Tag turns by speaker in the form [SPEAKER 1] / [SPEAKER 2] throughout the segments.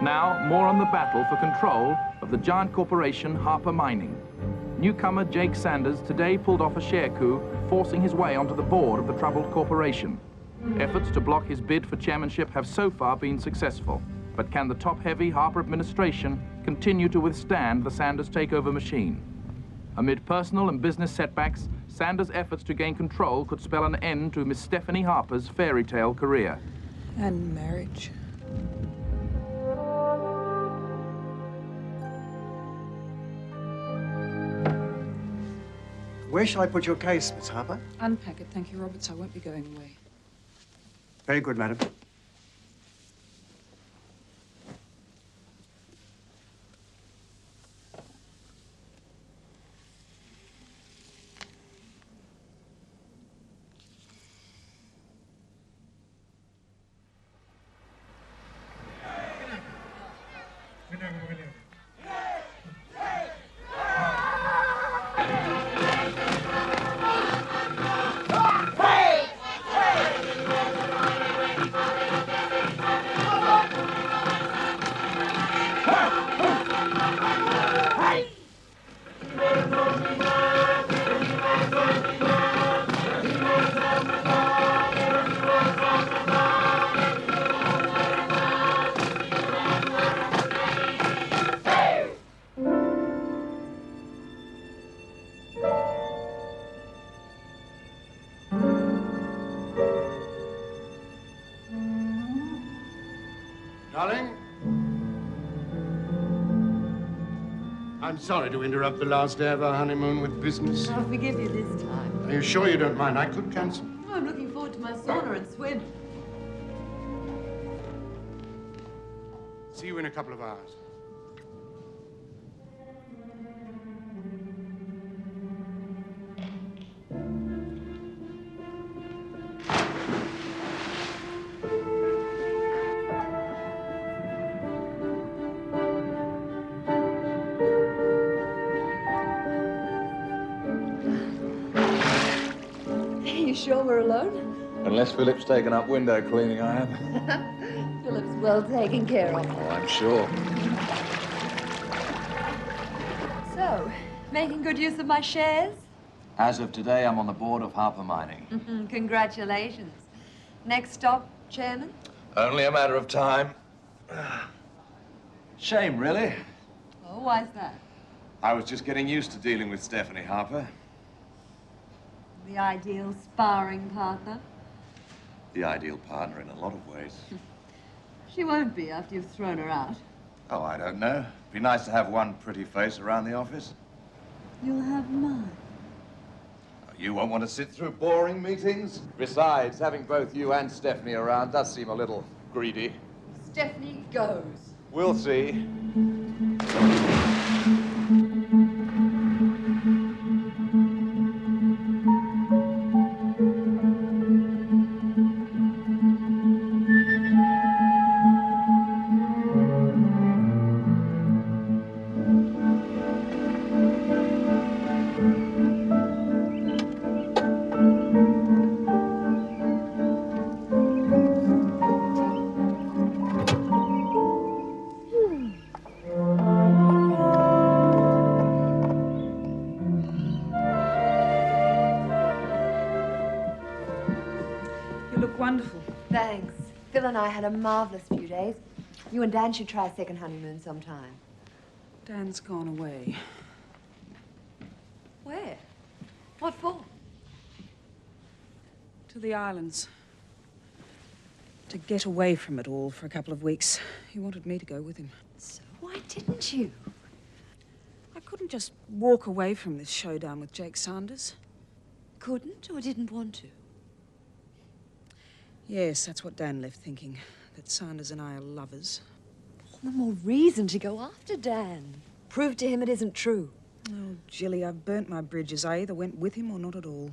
[SPEAKER 1] Now, more on the battle for control of the giant corporation Harper Mining. Newcomer Jake Sanders today pulled off a share coup, forcing his way onto the board of the troubled corporation. Efforts to block his bid for chairmanship have so far been successful. But can the top-heavy Harper administration continue to withstand the Sanders takeover machine? Amid personal and business setbacks, Sanders' efforts to gain control could spell an end to Miss Stephanie Harper's fairy tale career.
[SPEAKER 2] And marriage.
[SPEAKER 3] Where shall I put your case, Miss Harper?
[SPEAKER 2] Unpack it, thank you, Roberts. I won't be going away.
[SPEAKER 3] Very good, madam.
[SPEAKER 4] Darling? I'm sorry to interrupt the last day of our honeymoon with business.
[SPEAKER 5] I'll forgive you this time.
[SPEAKER 4] Are you sure you don't mind? I could cancel.
[SPEAKER 5] Oh, I'm looking forward to my sauna and swim.
[SPEAKER 4] See you in a couple of hours.
[SPEAKER 5] You sure we're alone?
[SPEAKER 6] Unless Philip's taken up window cleaning, I am.
[SPEAKER 5] Philip's well taken care of.
[SPEAKER 6] Oh, I'm sure.
[SPEAKER 5] So, making good use of my shares?
[SPEAKER 6] As of today, I'm on the board of Harper Mining.
[SPEAKER 5] Congratulations. Next stop, Chairman?
[SPEAKER 6] Only a matter of time. Shame, really.
[SPEAKER 5] Oh, why's that?
[SPEAKER 6] I was just getting used to dealing with Stephanie Harper.
[SPEAKER 5] The ideal sparring partner?
[SPEAKER 6] The ideal partner in a lot of ways.
[SPEAKER 5] She won't be after you've thrown her out.
[SPEAKER 6] Oh, I don't know. Be nice to have one pretty face around the office.
[SPEAKER 5] You'll have mine.
[SPEAKER 6] You won't want to sit through boring meetings. Besides, having both you and Stephanie around does seem a little greedy.
[SPEAKER 5] Stephanie goes.
[SPEAKER 6] We'll see.
[SPEAKER 2] Wonderful.
[SPEAKER 5] Thanks. Phil and I had a marvelous few days. You and Dan should try a second honeymoon sometime.
[SPEAKER 2] Dan's gone away.
[SPEAKER 5] Where? What for?
[SPEAKER 2] To the islands. To get away from it all for a couple of weeks. He wanted me to go with him.
[SPEAKER 5] So why didn't you?
[SPEAKER 2] I couldn't just walk away from this showdown with Jake Sanders.
[SPEAKER 5] Couldn't or didn't want to?
[SPEAKER 2] Yes, that's what Dan left thinking, that Sanders and I are lovers.
[SPEAKER 5] All the more reason to go after Dan. Prove to him it isn't true.
[SPEAKER 2] Oh, Jilly, I've burnt my bridges. I either went with him or not at all.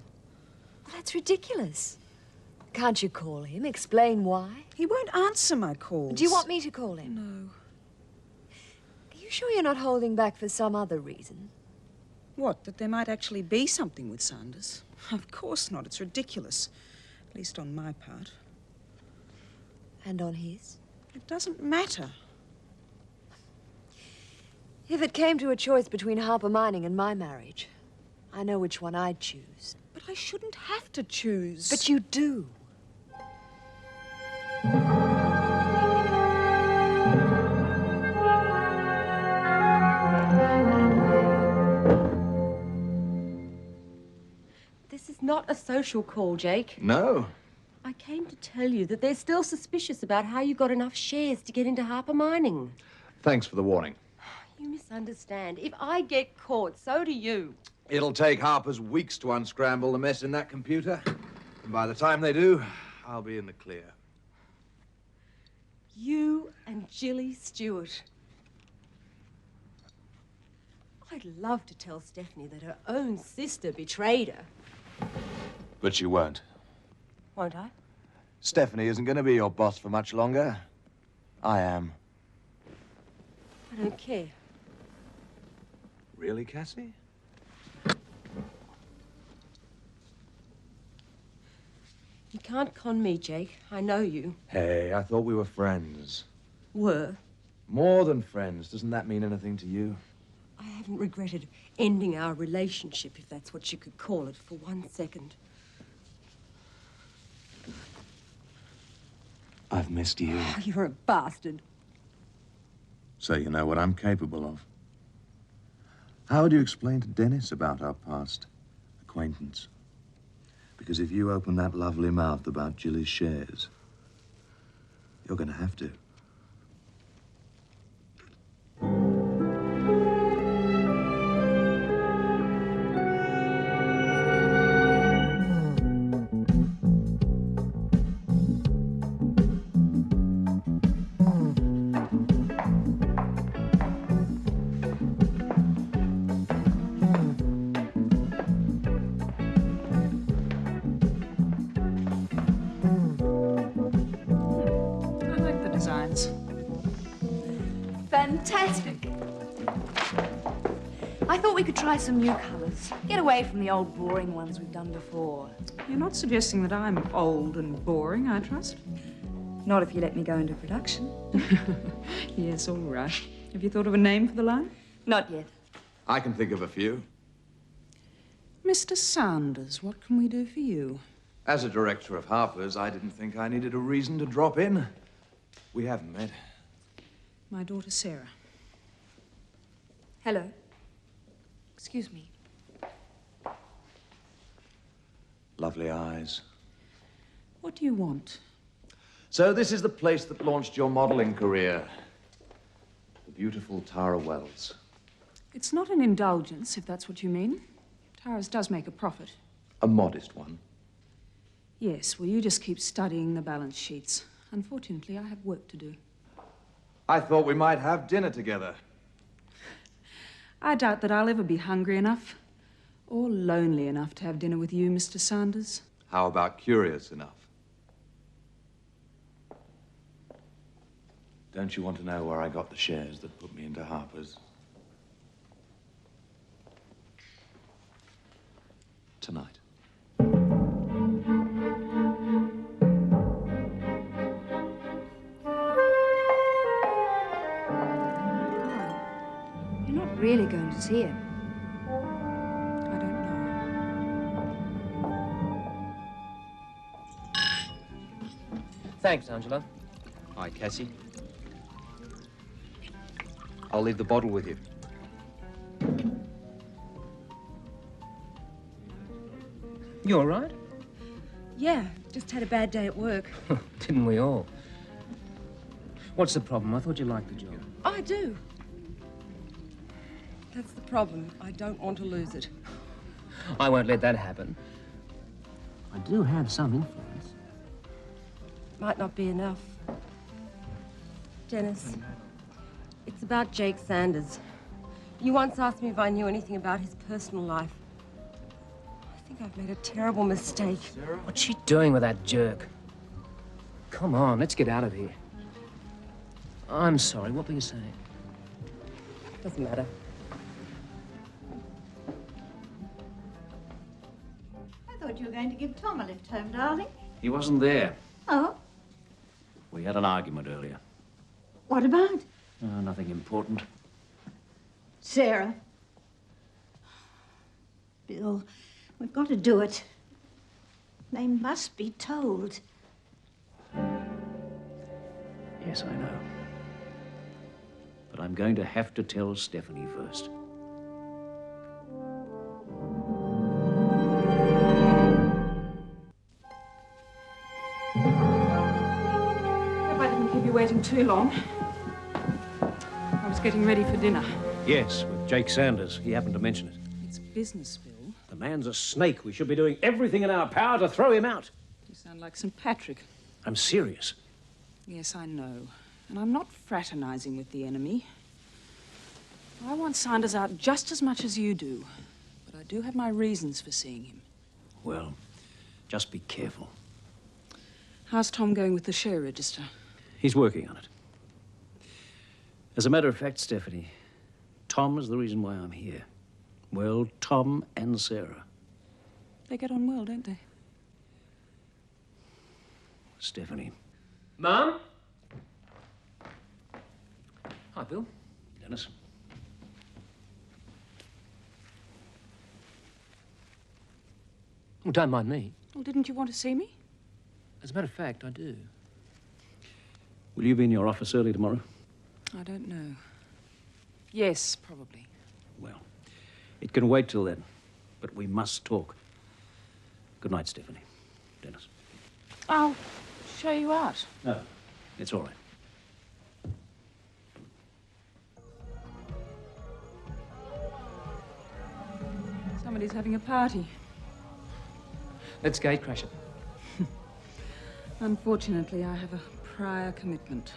[SPEAKER 5] Well, that's ridiculous. Can't you call him, explain why?
[SPEAKER 2] He won't answer my calls.
[SPEAKER 5] Do you want me to call him?
[SPEAKER 2] No.
[SPEAKER 5] Are you sure you're not holding back for some other reason?
[SPEAKER 2] What, that there might actually be something with Sanders? Of course not. It's ridiculous. At least on my part.
[SPEAKER 5] And on his?
[SPEAKER 2] It doesn't matter.
[SPEAKER 5] If it came to a choice between Harper Mining and my marriage, I know which one I'd choose.
[SPEAKER 2] But I shouldn't have to choose.
[SPEAKER 5] But you do.
[SPEAKER 7] This is not a social call, Jake.
[SPEAKER 6] No?
[SPEAKER 7] I came to tell you that they're still suspicious about how you got enough shares to get into Harper Mining.
[SPEAKER 6] Thanks for the warning.
[SPEAKER 7] You misunderstand. If I get caught, so do you.
[SPEAKER 6] It'll take Harper's weeks to unscramble the mess in that computer. And by the time they do, I'll be in the clear.
[SPEAKER 7] You and Jilly Stewart. I'd love to tell Stephanie that her own sister betrayed her.
[SPEAKER 6] But you won't.
[SPEAKER 7] Won't I?
[SPEAKER 6] Stephanie isn't going to be your boss for much longer. I am.
[SPEAKER 7] I don't care.
[SPEAKER 6] Really, Cassie?
[SPEAKER 7] You can't con me, Jake. I know you.
[SPEAKER 6] Hey, I thought we were friends.
[SPEAKER 7] Were.
[SPEAKER 6] More than friends. Doesn't that mean anything to you?
[SPEAKER 7] I haven't regretted ending our relationship, if that's what you could call it, for 1 second.
[SPEAKER 6] I've missed you.
[SPEAKER 7] Oh, you're a bastard.
[SPEAKER 6] So you know what I'm capable of. How would you explain to Dennis about our past acquaintance? Because if you open that lovely mouth about Jilly's shares, you're going to have to.
[SPEAKER 5] Fantastic. I thought we could try some new colours. Get away from the old boring ones we've done before.
[SPEAKER 2] You're not suggesting that I'm old and boring, I trust?
[SPEAKER 5] Not if you let me go into production.
[SPEAKER 2] Yes, all right. Have you thought of a name for the line?
[SPEAKER 5] Not yet.
[SPEAKER 6] I can think of a few.
[SPEAKER 2] Mr. Sanders, what can we do for you?
[SPEAKER 6] As a director of Harper's, I didn't think I needed a reason to drop in. We haven't met.
[SPEAKER 2] My daughter, Sarah.
[SPEAKER 5] Hello. Excuse me.
[SPEAKER 6] Lovely eyes.
[SPEAKER 2] What do you want?
[SPEAKER 6] So this is the place that launched your modeling career. The beautiful Tara Wells.
[SPEAKER 2] It's not an indulgence, if that's what you mean. Tara's does make a profit.
[SPEAKER 6] A modest one.
[SPEAKER 2] Yes, well, you just keep studying the balance sheets. Unfortunately, I have work to do.
[SPEAKER 6] I thought we might have dinner together.
[SPEAKER 2] I doubt that I'll ever be hungry enough or lonely enough to have dinner with you, Mr. Sanders.
[SPEAKER 6] How about curious enough? Don't you want to know where I got the shares that put me into Harper's? Tonight.
[SPEAKER 5] You're not really going to see him.
[SPEAKER 2] I don't know.
[SPEAKER 8] Thanks, Angela. Hi, Cassie. I'll leave the bottle with you. You all right?
[SPEAKER 7] Yeah, just had a bad day at work.
[SPEAKER 8] Didn't we all? What's the problem? I thought you liked the job.
[SPEAKER 7] I do. That's the problem. I don't want to lose it.
[SPEAKER 8] I won't let that happen. I do have some influence.
[SPEAKER 7] Might not be enough. Dennis, it's about Jake Sanders. You once asked me if I knew anything about his personal life. I think I've made a terrible mistake.
[SPEAKER 8] What's she doing with that jerk? Come on, let's get out of here. I'm sorry, what were you saying?
[SPEAKER 7] Doesn't matter.
[SPEAKER 9] I thought you were going to give Tom a lift home, darling.
[SPEAKER 10] He wasn't there.
[SPEAKER 9] Oh?
[SPEAKER 10] We had an argument earlier.
[SPEAKER 9] What about?
[SPEAKER 10] Nothing important.
[SPEAKER 9] Sarah. Bill, we've got to do it. They must be told.
[SPEAKER 8] Yes, I know. But I'm going to have to tell Stephanie first.
[SPEAKER 2] Hope I didn't keep you waiting too long. I was getting ready for dinner.
[SPEAKER 8] Yes, with Jake Sanders. He happened to mention it.
[SPEAKER 2] It's business, Bill.
[SPEAKER 8] The man's a snake. We should be doing everything in our power to throw him out.
[SPEAKER 2] You sound like St. Patrick.
[SPEAKER 8] I'm serious.
[SPEAKER 2] Yes, I know. And I'm not fraternizing with the enemy. I want Sanders out just as much as you do. But I do have my reasons for seeing him.
[SPEAKER 8] Well, just be careful.
[SPEAKER 2] How's Tom going with the share register?
[SPEAKER 8] He's working on it. As a matter of fact, Stephanie, Tom is the reason why I'm here. Well, Tom and Sarah.
[SPEAKER 2] They get on well, don't they?
[SPEAKER 8] Stephanie. Mom? Hi, Bill. Dennis. Well, don't mind me.
[SPEAKER 2] Well, didn't you want to see me?
[SPEAKER 8] As a matter of fact, I do. Will you be in your office early tomorrow?
[SPEAKER 2] I don't know. Yes, probably.
[SPEAKER 8] Well, it can wait till then, but we must talk. Good night, Stephanie. Dennis.
[SPEAKER 2] I'll show you out.
[SPEAKER 8] No, it's all right.
[SPEAKER 2] Somebody's having a party.
[SPEAKER 8] Let's gatecrash it.
[SPEAKER 2] Unfortunately, I have a prior commitment.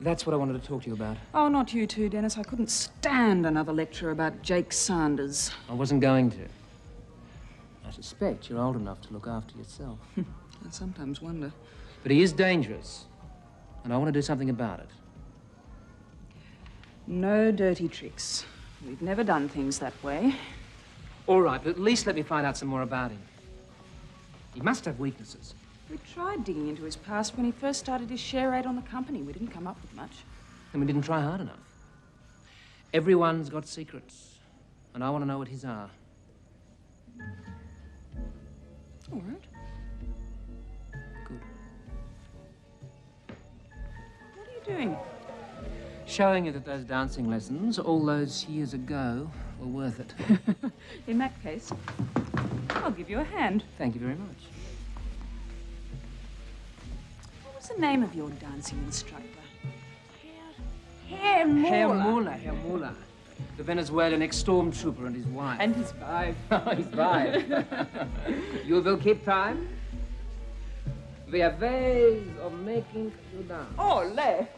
[SPEAKER 8] That's what I wanted to talk to you about.
[SPEAKER 2] Oh, not you two, Dennis. I couldn't stand another lecture about Jake Sanders.
[SPEAKER 8] I wasn't going to. I suspect you're old enough to look after yourself.
[SPEAKER 2] I sometimes wonder.
[SPEAKER 8] But he is dangerous, and I want to do something about it.
[SPEAKER 2] No dirty tricks. We've never done things that way.
[SPEAKER 8] All right, but at least let me find out some more about him. He must have weaknesses.
[SPEAKER 2] We tried digging into his past when he first started his share rate on the company. We didn't come up with much.
[SPEAKER 8] And we didn't try hard enough. Everyone's got secrets, and I want to know what his are.
[SPEAKER 2] All right.
[SPEAKER 8] Good.
[SPEAKER 2] What are you doing?
[SPEAKER 8] Showing you that those dancing lessons all those years ago were worth it.
[SPEAKER 2] In that case, I'll give you a hand.
[SPEAKER 8] Thank you very much.
[SPEAKER 2] What was the name of your dancing instructor?
[SPEAKER 8] Herr Muller. The Venezuelan ex-stormtrooper and his wife.
[SPEAKER 2] And his wife.
[SPEAKER 8] Oh, his wife. You will keep time? We have ways of making you dance.
[SPEAKER 2] Ole!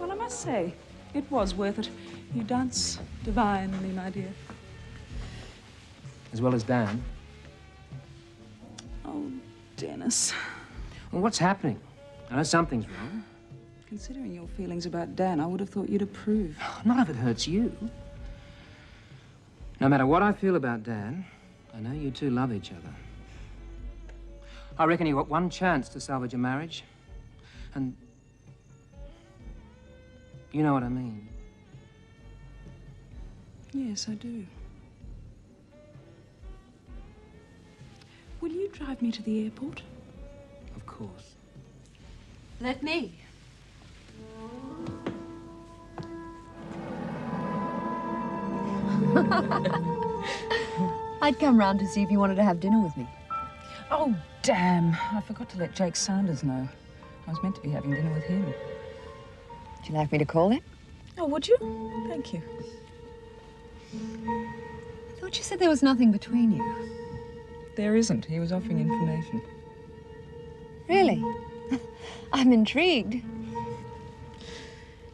[SPEAKER 2] Well, I must say, it was worth it. You dance divinely, my dear.
[SPEAKER 8] As well as Dan.
[SPEAKER 2] Oh, Dennis.
[SPEAKER 8] Well, what's happening? I know something's wrong.
[SPEAKER 2] Considering your feelings about Dan, I would have thought you'd approve.
[SPEAKER 8] Not if it hurts you. No matter what I feel about Dan, I know you two love each other. I reckon you got one chance to salvage a marriage. And you know what I mean.
[SPEAKER 2] Yes, I do. Will you drive me to the airport?
[SPEAKER 8] Of course.
[SPEAKER 5] Let me. I'd come round to see if you wanted to have dinner with me.
[SPEAKER 2] Oh, damn. I forgot to let Jake Sanders know. I was meant to be having dinner with him.
[SPEAKER 5] Would you like me to call him?
[SPEAKER 2] Oh, would you? Thank you.
[SPEAKER 5] I thought you said there was nothing between you.
[SPEAKER 2] There isn't. He was offering information.
[SPEAKER 5] Really? I'm intrigued.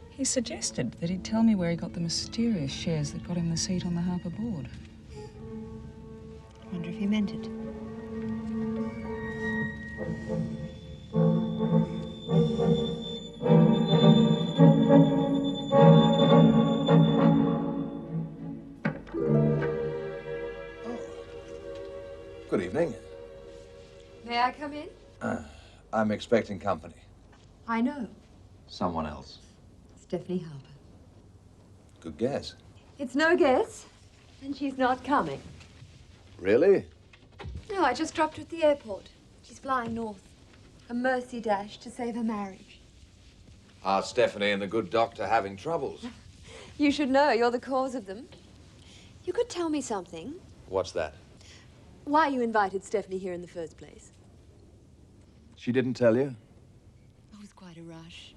[SPEAKER 2] He suggested that he'd tell me where he got the mysterious shares that got him the seat on the Harper board.
[SPEAKER 5] I wonder if he meant it.
[SPEAKER 6] Good evening.
[SPEAKER 5] May I come in?
[SPEAKER 6] I'm expecting company.
[SPEAKER 5] I know.
[SPEAKER 6] Someone else.
[SPEAKER 5] It's Stephanie Harper.
[SPEAKER 6] Good guess.
[SPEAKER 5] It's no guess. And she's not coming.
[SPEAKER 6] Really?
[SPEAKER 5] No, I just dropped her at the airport. She's flying north. A mercy dash to save her marriage.
[SPEAKER 6] Are Stephanie and the good doctor having troubles?
[SPEAKER 5] You should know. You're the cause of them. You could tell me something.
[SPEAKER 6] What's that?
[SPEAKER 5] Why you invited Stephanie here in the first place.
[SPEAKER 6] She didn't tell you?
[SPEAKER 5] It was quite a rush.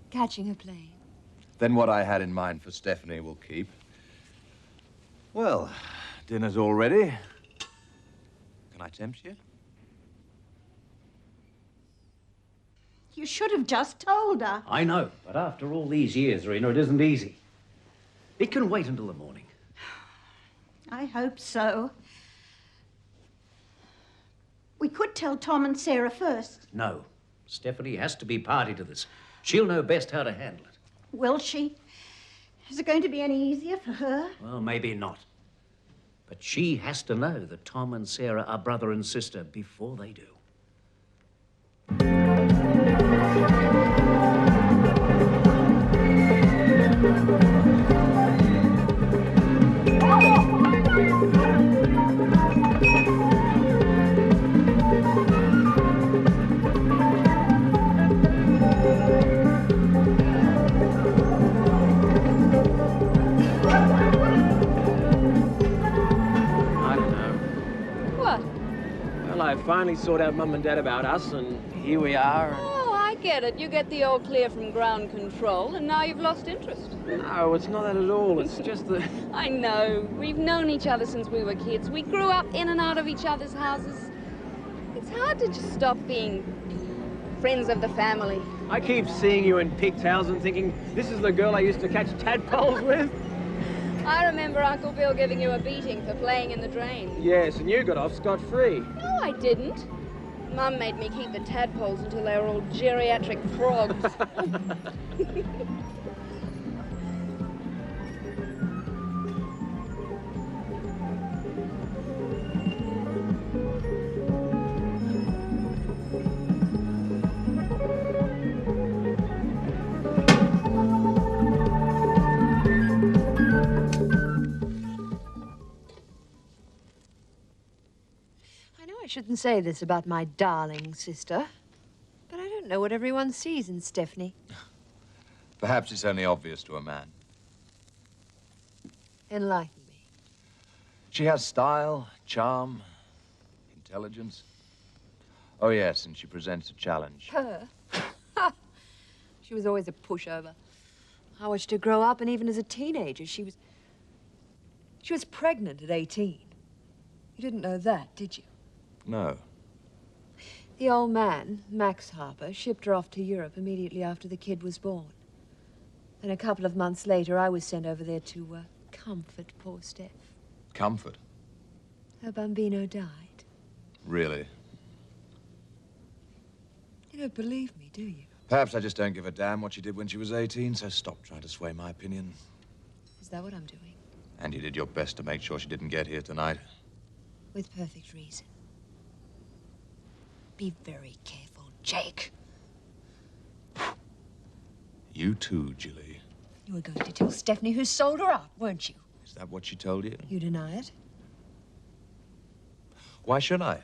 [SPEAKER 5] Catching her plane.
[SPEAKER 6] Then what I had in mind for Stephanie will keep. Well, dinner's all ready. Can I tempt you?
[SPEAKER 9] You should have just told her.
[SPEAKER 8] I know, but after all these years, Rena, it isn't easy. It can wait until the morning.
[SPEAKER 9] I hope so. We could tell Tom and Sarah first.
[SPEAKER 8] No. Stephanie has to be party to this. She'll know best how to handle it.
[SPEAKER 9] Will she? Is it going to be any easier for her?
[SPEAKER 8] Well, maybe not. But she has to know that Tom and Sarah are brother and sister before they do.
[SPEAKER 10] I finally sorted out Mum and Dad about us, and here we are.
[SPEAKER 2] Oh, I get it. You get the all clear from ground control, and now you've lost interest.
[SPEAKER 10] No, it's not that at all. It's just that...
[SPEAKER 2] I know. We've known each other since we were kids. We grew up in and out of each other's houses. It's hard to just stop being friends of the family.
[SPEAKER 10] I keep seeing you in pigtails and thinking, this is the girl I used to catch tadpoles with.
[SPEAKER 2] I remember Uncle Bill giving you a beating for playing in the drain.
[SPEAKER 10] Yes, and you got off scot-free.
[SPEAKER 2] No, I didn't. Mum made me keep the tadpoles until they were all geriatric frogs.
[SPEAKER 5] I shouldn't say this about my darling sister, but I don't know what everyone sees in Stephanie.
[SPEAKER 6] Perhaps it's only obvious to a man.
[SPEAKER 5] Enlighten me.
[SPEAKER 6] She has style, charm, intelligence. Oh, yes, and she presents a challenge.
[SPEAKER 5] Her? She was always a pushover. I watched her grow up, and even as a teenager, she was pregnant at 18. You didn't know that, did you?
[SPEAKER 6] No.
[SPEAKER 5] The old man, Max Harper, shipped her off to Europe immediately after the kid was born. Then a couple of months later, I was sent over there to comfort poor Steph.
[SPEAKER 6] Comfort?
[SPEAKER 5] Her bambino died.
[SPEAKER 6] Really?
[SPEAKER 5] You don't believe me, do you?
[SPEAKER 6] Perhaps I just don't give a damn what she did when she was 18, so stop trying to sway my opinion.
[SPEAKER 5] Is that what I'm doing?
[SPEAKER 6] And you did your best to make sure she didn't get here tonight.
[SPEAKER 5] With perfect reason. Be very careful, Jake.
[SPEAKER 6] You too, Jilly.
[SPEAKER 5] You were going to tell Stephanie who sold her out, weren't you?
[SPEAKER 6] Is that what she told you?
[SPEAKER 5] You deny it?
[SPEAKER 6] Why should I?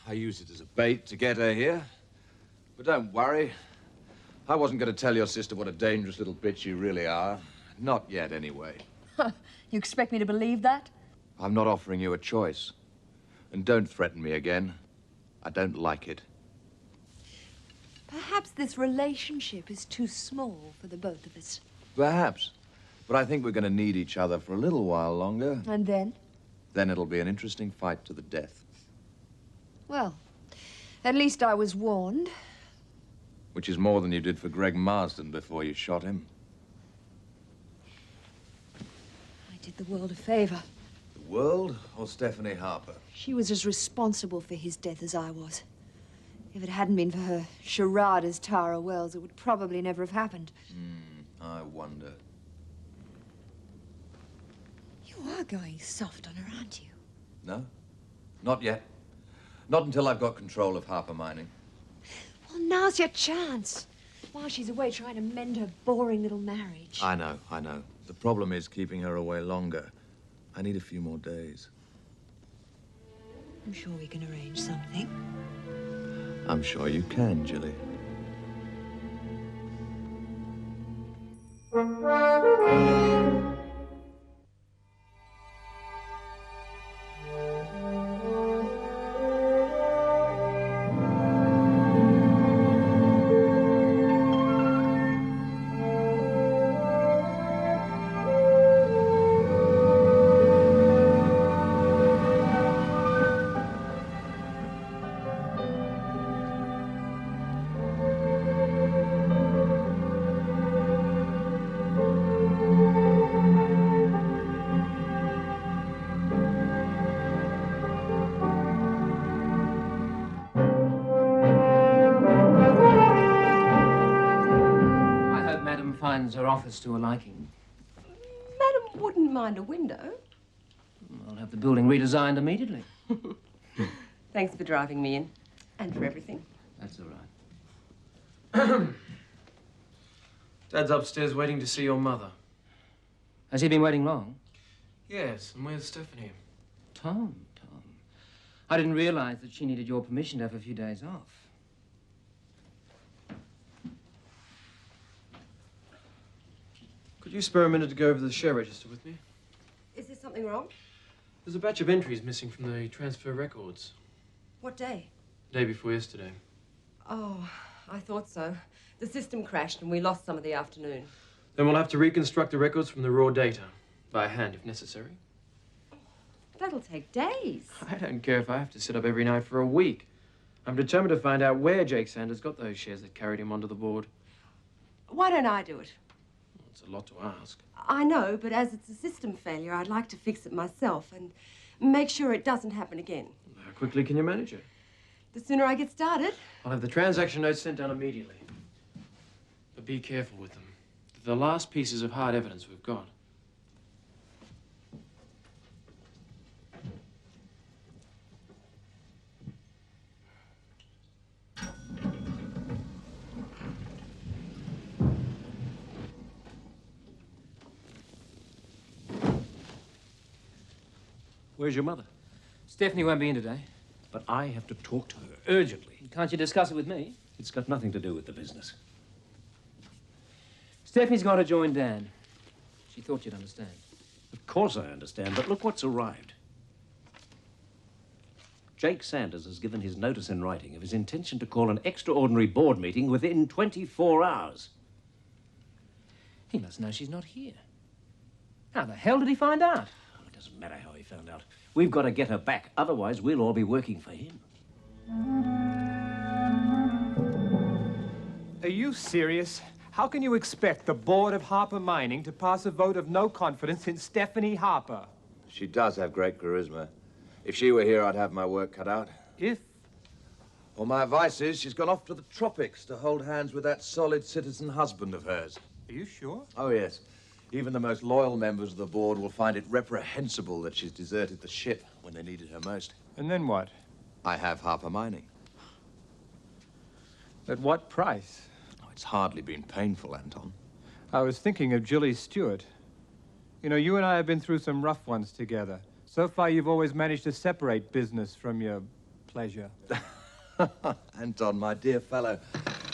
[SPEAKER 6] I used it as a bait to get her here. But don't worry. I wasn't going to tell your sister what a dangerous little bitch you really are. Not yet, anyway.
[SPEAKER 5] You expect me to believe that?
[SPEAKER 6] I'm not offering you a choice. And don't threaten me again. I don't like it.
[SPEAKER 5] Perhaps this relationship is too small for the both of us.
[SPEAKER 6] Perhaps. But I think we're going to need each other for a little while longer.
[SPEAKER 5] And then?
[SPEAKER 6] Then it'll be an interesting fight to the death.
[SPEAKER 5] Well, at least I was warned.
[SPEAKER 6] Which is more than you did for Greg Marsden before you shot him.
[SPEAKER 5] I did the world a favor.
[SPEAKER 6] The world or Stephanie Harper?
[SPEAKER 5] She was as responsible for his death as I was. If it hadn't been for her charade as Tara Wells, it would probably never have happened.
[SPEAKER 6] I wonder.
[SPEAKER 5] You are going soft on her, aren't you?
[SPEAKER 6] No, not yet. Not until I've got control of Harper Mining.
[SPEAKER 5] Well, now's your chance. while she's away trying to mend her boring little marriage.
[SPEAKER 6] I know, I know. The problem is keeping her away longer. I need a few more days.
[SPEAKER 5] I'm sure we can arrange something.
[SPEAKER 6] I'm sure you can, Jilly.
[SPEAKER 10] Finds her office to a liking.
[SPEAKER 7] Madam wouldn't mind a window.
[SPEAKER 10] I'll have the building redesigned immediately.
[SPEAKER 7] Thanks for driving me in. And for everything.
[SPEAKER 10] That's all right. Dad's upstairs waiting to see your mother. Has he been waiting long? Yes, and where's Stephanie? Tom. I didn't realize that she needed your permission to have a few days off. Could you spare a minute to go over the share register with me?
[SPEAKER 7] Is there something wrong?
[SPEAKER 10] There's a batch of entries missing from the transfer records.
[SPEAKER 7] What day?
[SPEAKER 10] Day before yesterday.
[SPEAKER 7] Oh, I thought so. The system crashed and we lost some of the afternoon.
[SPEAKER 10] Then we'll have to reconstruct the records from the raw data. By hand, if necessary.
[SPEAKER 7] That'll take days.
[SPEAKER 10] I don't care if I have to sit up every night for a week. I'm determined to find out where Jake Sanders got those shares that carried him onto the board.
[SPEAKER 7] Why don't I do it?
[SPEAKER 10] It's a lot to ask.
[SPEAKER 7] I know, but as it's a system failure, I'd like to fix it myself and make sure it doesn't happen again.
[SPEAKER 10] How quickly can you manage it?
[SPEAKER 7] The sooner I get started.
[SPEAKER 10] I'll have the transaction notes sent down immediately. But be careful with them. They're the last pieces of hard evidence we've got.
[SPEAKER 8] Where's your mother?
[SPEAKER 10] Stephanie won't be in today.
[SPEAKER 8] But I have to talk to her urgently.
[SPEAKER 10] Can't you discuss it with me?
[SPEAKER 8] It's got nothing to do with the business.
[SPEAKER 10] Stephanie's got to join Dan. She thought you'd understand.
[SPEAKER 8] Of course I understand, but look what's arrived. Jake Sanders has given his notice in writing of his intention to call an extraordinary board meeting within 24 hours.
[SPEAKER 10] He must know she's not here. How the hell did he find out?
[SPEAKER 8] Well, it doesn't matter how he found out. We've got to get her back, otherwise we'll all be working for him.
[SPEAKER 11] Are you serious? How can you expect the board of Harper Mining to pass a vote of no confidence in Stephanie Harper?
[SPEAKER 6] She does have great charisma. If she were here, I'd have my work cut out.
[SPEAKER 11] If?
[SPEAKER 6] Well, my advice is she's gone off to the tropics to hold hands with that solid citizen husband of hers.
[SPEAKER 11] Are you sure?
[SPEAKER 6] Oh, yes. Even the most loyal members of the board will find it reprehensible that she's deserted the ship when they needed her most.
[SPEAKER 11] And then what?
[SPEAKER 6] I have Harper Mining.
[SPEAKER 11] At what price?
[SPEAKER 6] Oh, it's hardly been painful, Anton.
[SPEAKER 11] I was thinking of Jilly Stewart. You know, you and I have been through some rough ones together. So far, you've always managed to separate business from your pleasure.
[SPEAKER 6] Anton, my dear fellow,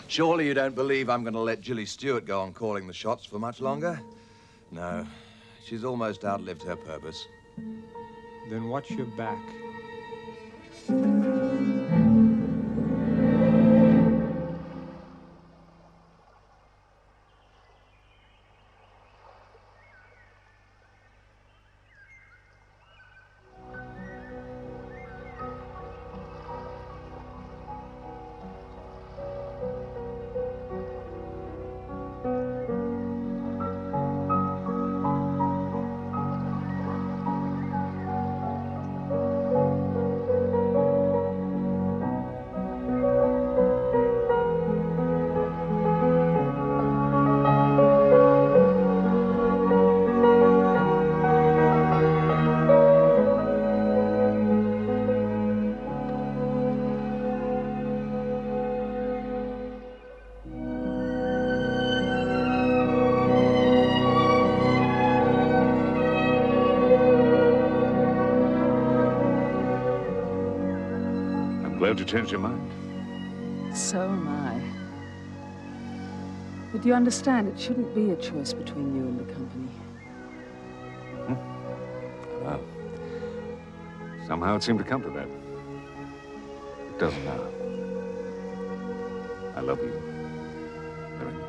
[SPEAKER 6] surely you don't believe I'm going to let Jilly Stewart go on calling the shots for much longer? No, she's almost outlived her purpose.
[SPEAKER 11] Then watch your back.
[SPEAKER 12] glad you changed your mind.
[SPEAKER 2] So am I. But you understand, it shouldn't be a choice between you and the company.
[SPEAKER 12] Well, somehow it seemed to come to that. It doesn't now. I love you very much.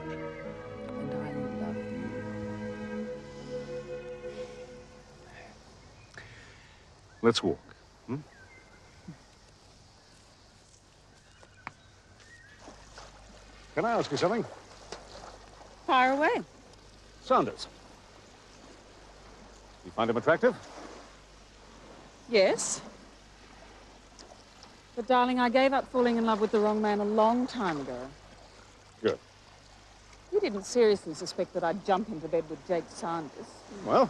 [SPEAKER 2] And I love you.
[SPEAKER 12] Let's walk. Can I ask you something?
[SPEAKER 2] Fire away.
[SPEAKER 12] Sanders. You find him attractive?
[SPEAKER 2] Yes. But, darling, I gave up falling in love with the wrong man a long time ago.
[SPEAKER 12] Good.
[SPEAKER 2] You didn't seriously suspect that I'd jump into bed with Jake Sanders.
[SPEAKER 12] Well,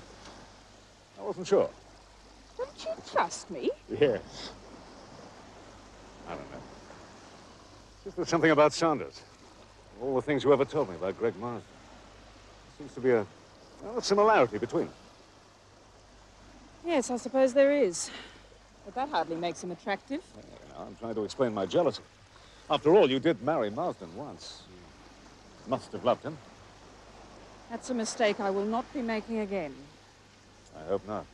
[SPEAKER 12] I wasn't sure.
[SPEAKER 2] Don't you trust me?
[SPEAKER 12] Yes. I don't know. Just there's something about Sanders. All the things you ever told me about Greg Marsden. Seems to be a similarity between them.
[SPEAKER 2] Yes, I suppose there is. But that hardly makes him attractive.
[SPEAKER 12] I'm trying to explain my jealousy. After all, you did marry Marsden once. You must have loved him.
[SPEAKER 2] That's a mistake I will not be making again.
[SPEAKER 12] I hope not.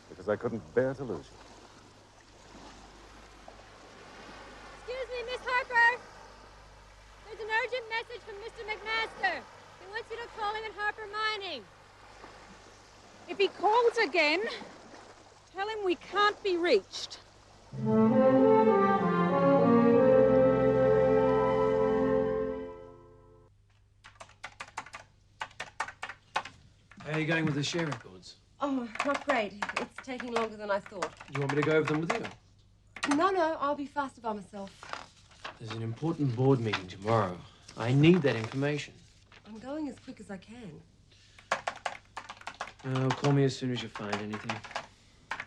[SPEAKER 12] Because I couldn't bear to lose you.
[SPEAKER 13] Excuse me, Miss Harper. There's an urgent message from Mr. McMaster. He wants you to call him at Harper Mining.
[SPEAKER 2] If he calls again, tell him we can't be reached.
[SPEAKER 10] How are you going with the share records?
[SPEAKER 7] Oh, not great. It's taking longer than I thought.
[SPEAKER 10] Do you want me to go over them with you?
[SPEAKER 7] No, I'll be faster by myself.
[SPEAKER 10] There's an important board meeting tomorrow. I need that information.
[SPEAKER 7] I'm going as quick as I can.
[SPEAKER 10] Call me as soon as you find anything.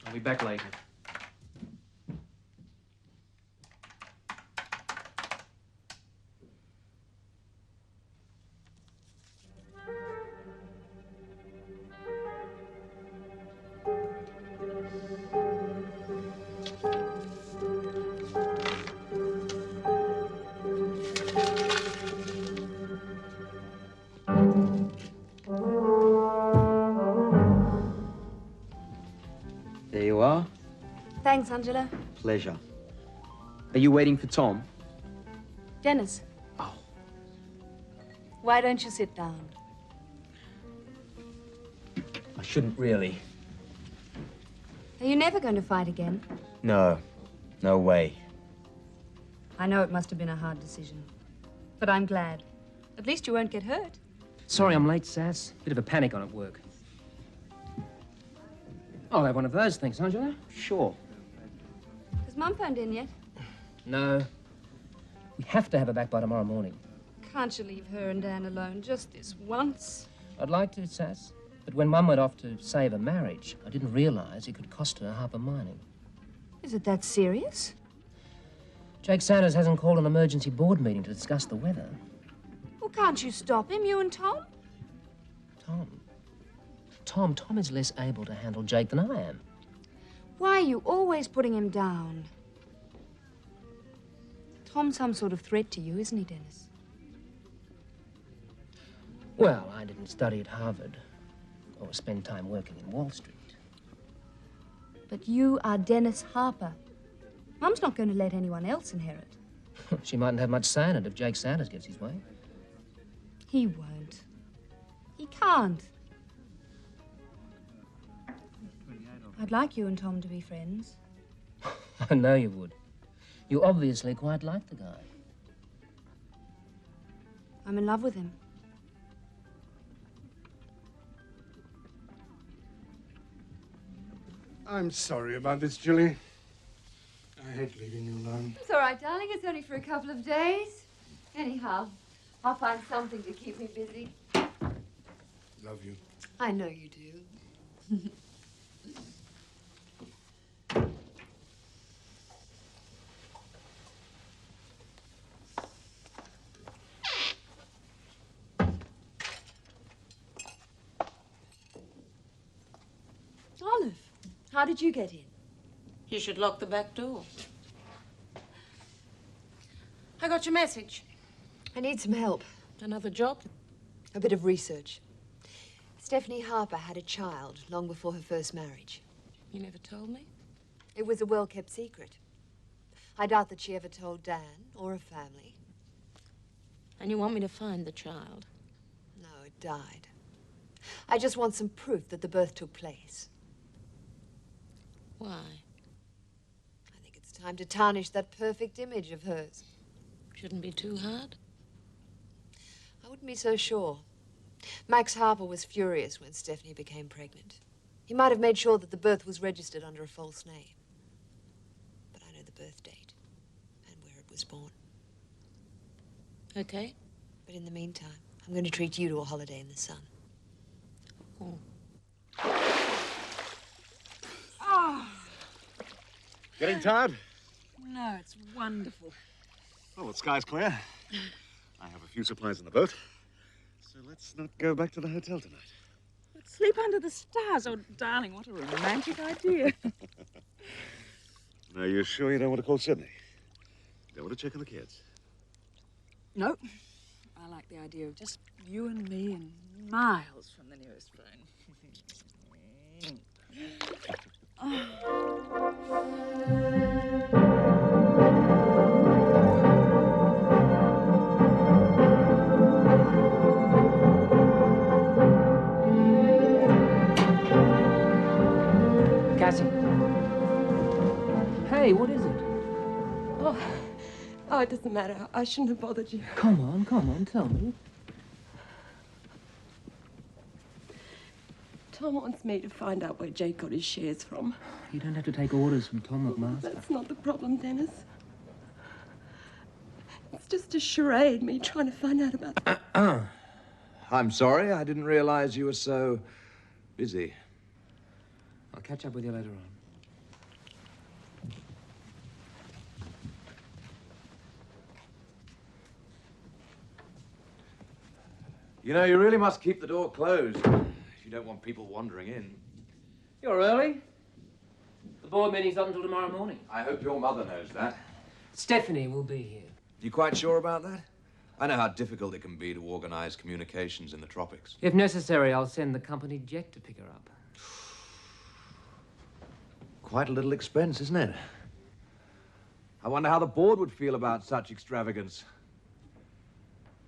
[SPEAKER 10] I'll be back later.
[SPEAKER 14] There you are.
[SPEAKER 5] Thanks, Angela.
[SPEAKER 14] Pleasure. Are you waiting for Tom?
[SPEAKER 5] Dennis.
[SPEAKER 14] Oh.
[SPEAKER 5] Why don't you sit down?
[SPEAKER 14] I shouldn't really.
[SPEAKER 5] Are you never going to fight again?
[SPEAKER 14] No. No way.
[SPEAKER 5] I know it must have been a hard decision. But I'm glad. At least you won't get hurt.
[SPEAKER 8] Sorry I'm late, Sass. Bit of a panic on at work. I'll have one of those, thanks, Angela. Sure.
[SPEAKER 5] Has Mum phoned in yet?
[SPEAKER 8] No. We have to have her back by tomorrow morning.
[SPEAKER 5] Can't you leave her and Dan alone just this once?
[SPEAKER 8] I'd like to, Sass. But when Mum went off to save a marriage, I didn't realise it could cost her Harper Mining.
[SPEAKER 5] Is it that serious?
[SPEAKER 8] Jake Sanders hasn't called an emergency board meeting to discuss the weather.
[SPEAKER 5] Well, can't you stop him, you and Tom?
[SPEAKER 8] Tom is less able to handle Jake than I am.
[SPEAKER 5] Why are you always putting him down? Tom's some sort of threat to you, isn't he, Dennis?
[SPEAKER 8] Well, I didn't study at Harvard or spend time working in Wall Street.
[SPEAKER 5] But you are Dennis Harper. Mum's not going to let anyone else inherit.
[SPEAKER 8] She mightn't have much say in it if Jake Sanders gets his way.
[SPEAKER 5] He won't. He can't. I'd like you and Tom to be friends.
[SPEAKER 8] I know you would. You obviously quite like the guy.
[SPEAKER 5] I'm in love with him.
[SPEAKER 4] I'm sorry about this, Julie. I hate leaving you alone.
[SPEAKER 5] It's all right, darling. It's only for a couple of days. Anyhow, I'll find something to keep me busy.
[SPEAKER 4] Love you.
[SPEAKER 5] I know you do.
[SPEAKER 15] Olive, how did you get in?
[SPEAKER 16] You should lock the back door.
[SPEAKER 7] I got your message.
[SPEAKER 5] I need some help.
[SPEAKER 7] Another job?
[SPEAKER 5] A bit of research. Stephanie Harper had a child long before her first marriage.
[SPEAKER 7] You never told me?
[SPEAKER 5] It was a well-kept secret. I doubt that she ever told Dan or her family.
[SPEAKER 7] And you want me to find the child?
[SPEAKER 5] No, it died. I just want some proof that the birth took place.
[SPEAKER 7] Why?
[SPEAKER 5] I think it's time to tarnish that perfect image of hers.
[SPEAKER 7] Shouldn't be too hard.
[SPEAKER 5] I wouldn't be so sure. Max Harper was furious when Stephanie became pregnant. He might have made sure that the birth was registered under a false name. But I know the birth date and where it was born.
[SPEAKER 7] Okay.
[SPEAKER 5] But in the meantime, I'm going to treat you to a holiday in the sun.
[SPEAKER 7] Oh.
[SPEAKER 12] Getting tired?
[SPEAKER 2] No, it's wonderful.
[SPEAKER 12] Well, the sky's clear. I have a few supplies in the boat. So let's not go back to the hotel tonight.
[SPEAKER 2] Let's sleep under the stars. Oh, darling, what a romantic idea.
[SPEAKER 12] Now, you're sure you don't want to call Sydney? You don't want to check on the kids?
[SPEAKER 2] No. I like the idea of just you and me and miles from the nearest phone.
[SPEAKER 10] Cassie. Hey, what is it?
[SPEAKER 7] Oh, it doesn't matter. I shouldn't have bothered you.
[SPEAKER 10] Come on, tell me.
[SPEAKER 7] Tom wants me to find out where Jake got his shares from.
[SPEAKER 10] You don't have to take orders from Tom McMaster.
[SPEAKER 7] That's not the problem, Dennis. It's just a charade, me trying to find out about...
[SPEAKER 6] I'm sorry, I didn't realize you were so busy.
[SPEAKER 10] I'll catch up with you later on.
[SPEAKER 6] You know, you really must keep the door closed if you don't want people wandering in.
[SPEAKER 10] You're early. The board meeting's not until tomorrow morning.
[SPEAKER 6] I hope your mother knows that.
[SPEAKER 10] Stephanie will be here.
[SPEAKER 6] You quite sure about that? I know how difficult it can be to organize communications in the tropics.
[SPEAKER 10] If necessary, I'll send the company jet to pick her up.
[SPEAKER 6] Quite a little expense, isn't it? I wonder how the board would feel about such extravagance.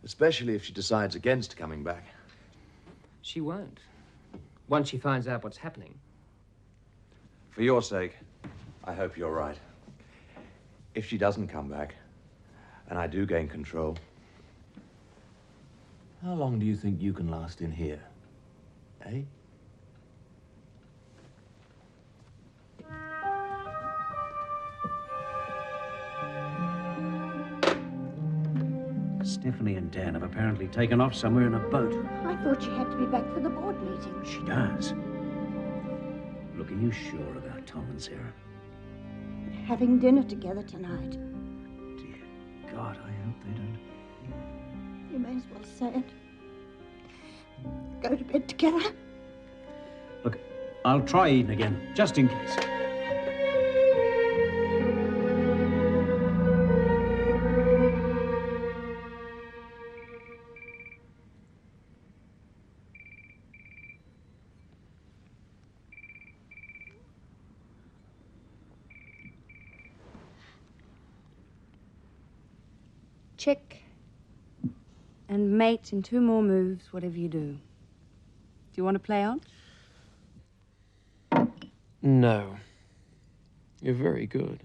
[SPEAKER 6] Especially if she decides against coming back.
[SPEAKER 10] She won't. Once she finds out what's happening.
[SPEAKER 6] For your sake, I hope you're right. If she doesn't come back, and I do gain control, how long do you think you can last in here? Eh?
[SPEAKER 8] Stephanie and Dan have apparently taken off somewhere in a boat.
[SPEAKER 9] I thought she had to be back for the board meeting.
[SPEAKER 8] She does. Look, are you sure about Tom and Sarah?
[SPEAKER 9] Having dinner together tonight.
[SPEAKER 8] Dear God, I hope they don't.
[SPEAKER 9] You may as well say it. Go to bed together.
[SPEAKER 8] Look, I'll try Eden again, just in case.
[SPEAKER 5] Check and mate in 2 more moves, whatever you do. Do you want to play on?
[SPEAKER 10] No. You're very good.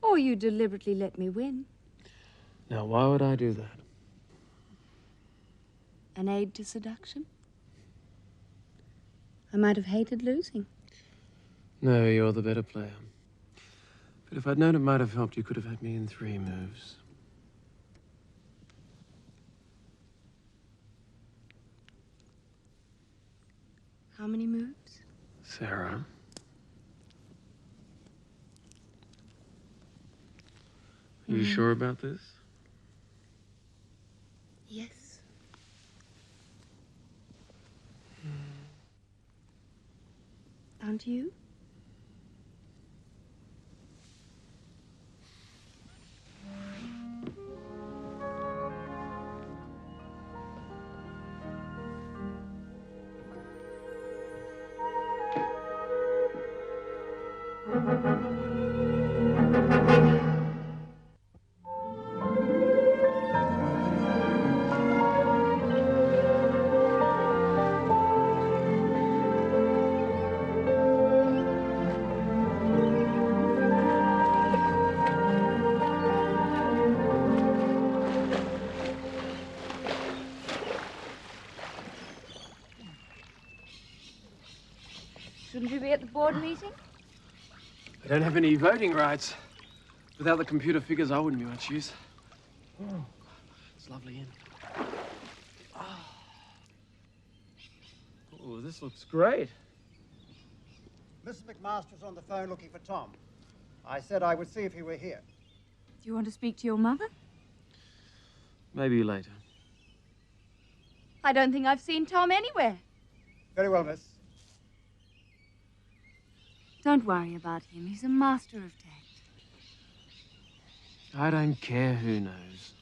[SPEAKER 5] Or you deliberately let me win.
[SPEAKER 10] Now, why would I do that?
[SPEAKER 5] An aid to seduction? I might have hated losing.
[SPEAKER 10] No, you're the better player. But if I'd known it might have helped, you could have had me in 3 moves.
[SPEAKER 5] How many moves?
[SPEAKER 10] Sarah. Are you sure about this?
[SPEAKER 5] Yes. Aren't you?
[SPEAKER 13] Shouldn't you be at the board meeting?
[SPEAKER 10] I don't have any voting rights. Without the computer figures, I wouldn't be much use. Oh, it's lovely in. Oh, this looks great.
[SPEAKER 3] Mrs. McMaster's on the phone looking for Tom. I said I would see if he were here.
[SPEAKER 13] Do you want to speak to your mother?
[SPEAKER 10] Maybe later.
[SPEAKER 13] I don't think I've seen Tom anywhere.
[SPEAKER 3] Very well, miss.
[SPEAKER 13] Don't worry about him. He's a master of tact.
[SPEAKER 10] I don't care who knows.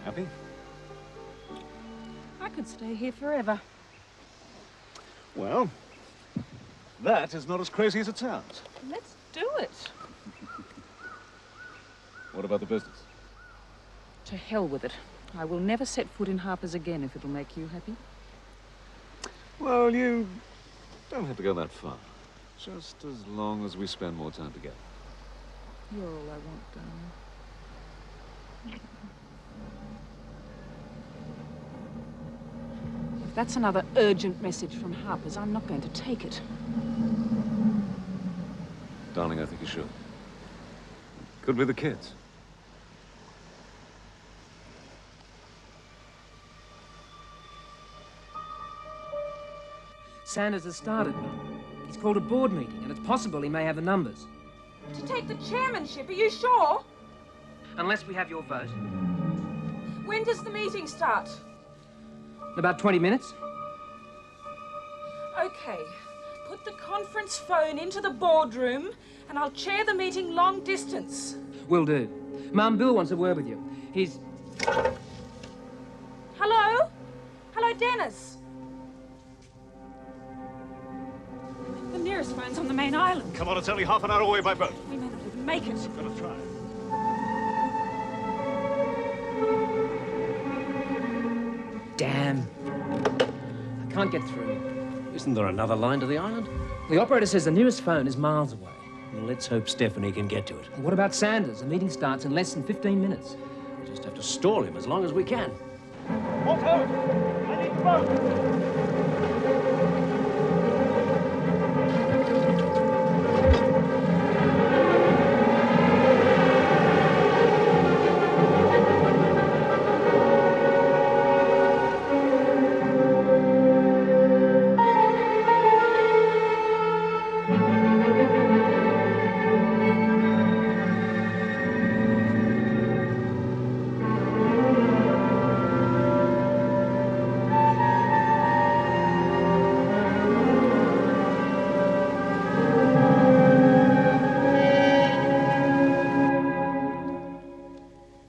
[SPEAKER 12] Happy?
[SPEAKER 2] I could stay here forever.
[SPEAKER 12] Well, that is not as crazy as it sounds.
[SPEAKER 2] Let's do it.
[SPEAKER 12] What about the business?
[SPEAKER 2] To hell with it. I will never set foot in Harper's again if it'll make you happy.
[SPEAKER 12] Well, you don't have to go that far. Just as long as we spend more time together.
[SPEAKER 2] You're all I want, darling. If that's another urgent message from Harper's, I'm not going to take it.
[SPEAKER 12] Darling, I think you should. Could be the kids.
[SPEAKER 10] Sanders has started one. He's called a board meeting, and it's possible he may have the numbers.
[SPEAKER 2] To take the chairmanship, are you sure?
[SPEAKER 10] Unless we have your vote.
[SPEAKER 2] When does the meeting start?
[SPEAKER 10] In about 20 minutes.
[SPEAKER 2] Okay. Put the conference phone into the boardroom, and I'll chair the meeting long distance.
[SPEAKER 10] Will do. Mum, Bill wants a word with you. He's...
[SPEAKER 2] Hello? Hello, Dennis. The nearest phone's on the main island.
[SPEAKER 12] Come on, it's only half an hour away by boat.
[SPEAKER 2] We may not even make it.
[SPEAKER 12] I'm gonna try.
[SPEAKER 10] Damn. I can't get through.
[SPEAKER 8] Isn't there another line to the island?
[SPEAKER 10] The operator says the nearest phone is miles away.
[SPEAKER 8] Well, let's hope Stephanie can get to it.
[SPEAKER 10] What about Sanders? The meeting starts in less than 15 minutes.
[SPEAKER 8] We'll just have to stall him as long as we can.
[SPEAKER 12] What out? I need boat!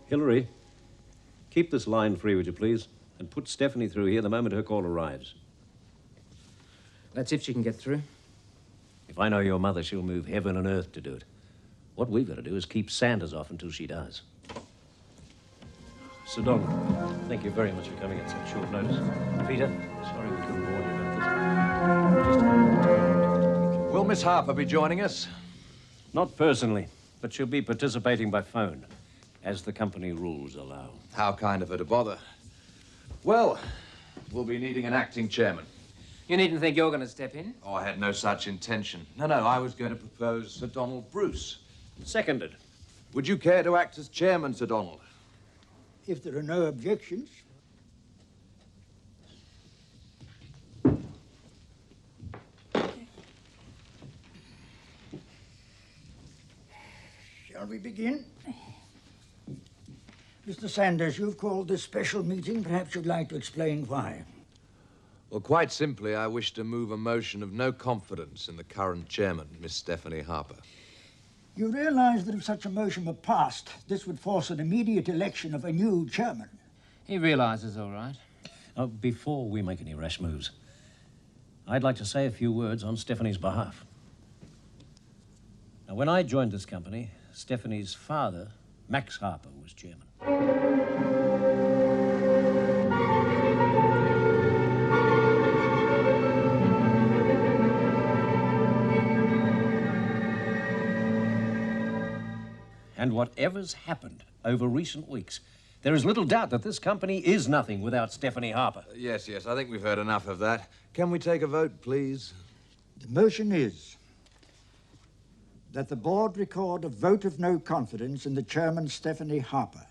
[SPEAKER 8] Hillary, keep this line free, would you please? And put Stephanie through here the moment her call arrives.
[SPEAKER 10] That's if she can get through.
[SPEAKER 8] If I know your mother, she'll move heaven and earth to do it. What we've got to do is keep Sanders off until she does. Sir Donald, thank you very much for coming at such short notice. Peter, sorry we couldn't warn you about this.
[SPEAKER 6] Will Miss Harper be joining us?
[SPEAKER 8] Not personally, but she'll be participating by phone, as the company rules allow.
[SPEAKER 6] How kind of her to bother. Well, we'll be needing an acting chairman.
[SPEAKER 10] You needn't think you're going to step in.
[SPEAKER 6] Oh, I had no such intention. No, I was going to propose Sir Donald Bruce.
[SPEAKER 8] Seconded.
[SPEAKER 6] Would you care to act as chairman, Sir Donald?
[SPEAKER 15] If there are no objections. Shall we begin? Mr. Sanders, you've called this special meeting. Perhaps you'd like to explain why.
[SPEAKER 6] Well, quite simply, I wish to move a motion of no confidence in the current chairman, Miss Stephanie Harper.
[SPEAKER 15] You realize that if such a motion were passed, this would force an immediate election of a new chairman.
[SPEAKER 10] He realizes, all right.
[SPEAKER 8] Before we make any rash moves, I'd like to say a few words on Stephanie's behalf. Now, when I joined this company, Stephanie's father, Max Harper, was chairman. And whatever's happened over recent weeks, there is little doubt that this company is nothing without Stephanie Harper.
[SPEAKER 6] Yes, I think we've heard enough of that. Can we take a vote, please?
[SPEAKER 15] The motion is that the board record a vote of no confidence in the chairman, Stephanie Harper,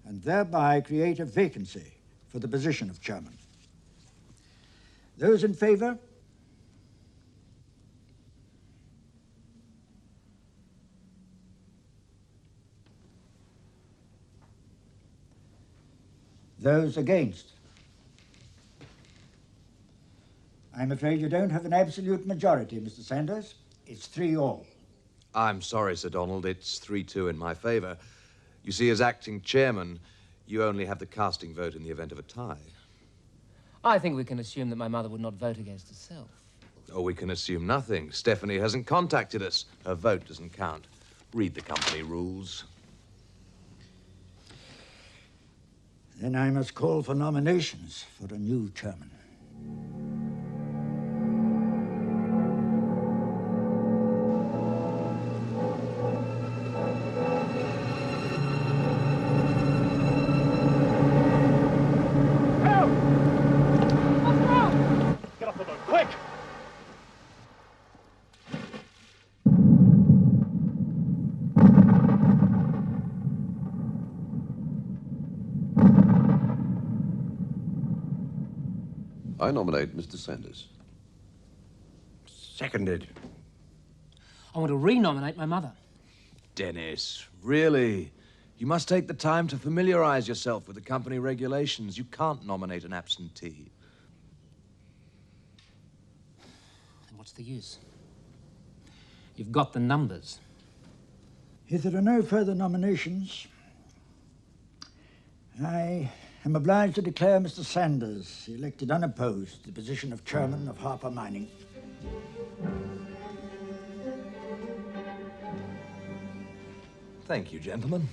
[SPEAKER 15] and thereby create a vacancy for the position of chairman. Those in favor? Those against? I'm afraid you don't have an absolute majority, Mr. Sanders. It's 3-all.
[SPEAKER 6] I'm sorry, Sir Donald. It's 3-2 in my favor. You see, as acting chairman, you only have the casting vote in the event of a tie.
[SPEAKER 10] I think we can assume that my mother would not vote against herself.
[SPEAKER 6] Or we can assume nothing. Stephanie hasn't contacted us. Her vote doesn't count. Read the company rules.
[SPEAKER 15] Then I must call for nominations for a new chairman.
[SPEAKER 12] Get off the boat, quick!
[SPEAKER 16] I nominate Mr. Sanders.
[SPEAKER 6] Seconded.
[SPEAKER 10] I want to renominate my mother.
[SPEAKER 6] Dennis, really? You must take the time to familiarize yourself with the company regulations. You can't nominate an absentee.
[SPEAKER 10] Then what's the use? You've got the numbers.
[SPEAKER 15] If there are no further nominations, I am obliged to declare Mr. Sanders elected unopposed to the position of chairman of Harper Mining.
[SPEAKER 6] Thank you, gentlemen.